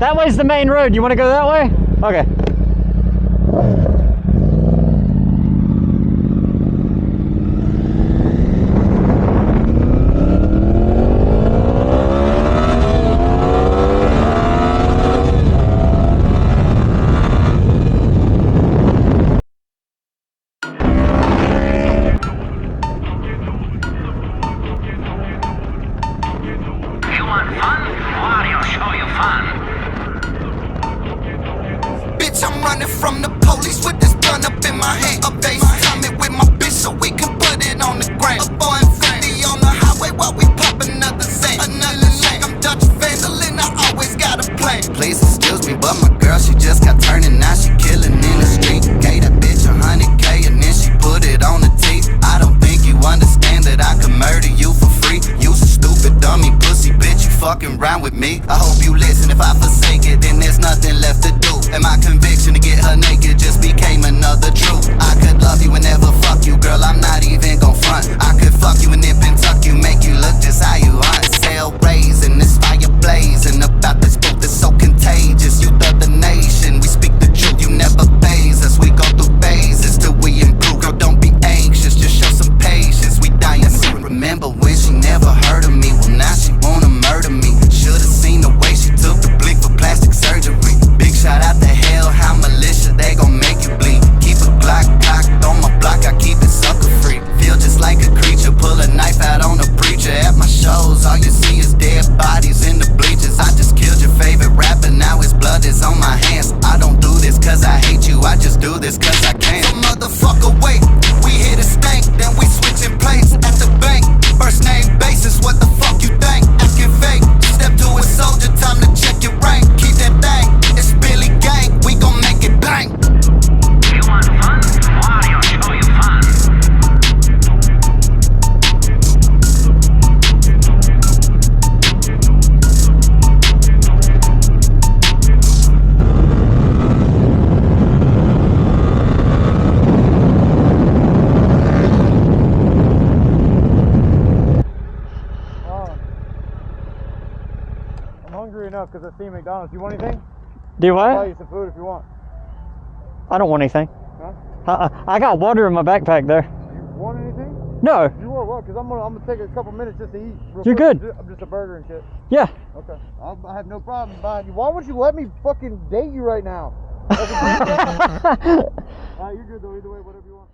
That way's the main road. You want to go that way? Okay. I'm running from the police with this gun up in my hand. Up FaceTime it with my bitch so we can put it on the gram. A boy and 50 on the highway while we pop another cent. Another leg, I'm Dutch Vandalin, I always got a plan. Please excuse me, but my girl, she just got turned and now she killing in the street. Gave that bitch 100K and then she put it on the teeth. I don't think you understand that I could murder you for free. You a stupid dummy pussy bitch, you fucking round with me. I hope you listen, if I forsake it, then there's nothing left to do. And my conviction to get her naked just became another truth. I could love you and never fuck you, girl, I'm not even gon' front. I could fuck you and nip and tuck you, make you look just how you want. Sail raising, this fire blazing about this book that's so contagious. You the nation, we speak the truth, you never phase us. We go through phases till we improve. Girl, don't be anxious, just show some patience. We dying soon. Remember when she never heard of me? Well, now she wanna murder me. Should've seen the way she took the blink for plastic surgery. Big shout out to hell, how militia, they gon' make you bleed. Keep a Glock cocked on my block, I keep it sucker free. Feel just like a creature, pull a knife out on a preacher. At my shows, all you see is dead bodies in the bleachers. I just killed your favorite rapper, now his blood is on my hands. I don't do this cause I hate you, I just do this cause I can. So motherfucker, wait, we hit a stank, then we switching plates at the bank. First name basis, what the fuck you think? Acting fake, step to a soldier, time to check your rank. Keep that thing, it's Billy Gang, we gon' make it bang. You want fun? Wario show you fun. I'm hungry enough because I see McDonald's. You want anything? Do I'll buy what? you some food if you want. I don't want anything. Huh? I got water in my backpack there. You want anything? No. You want what? Because I'm gonna take a couple minutes just to eat. You're quick. good. I'm just a burger and shit. Yeah. Okay. I have no problem buying you. Why would you let me fucking date you right now? Alright, you're good though. Either way, whatever you want.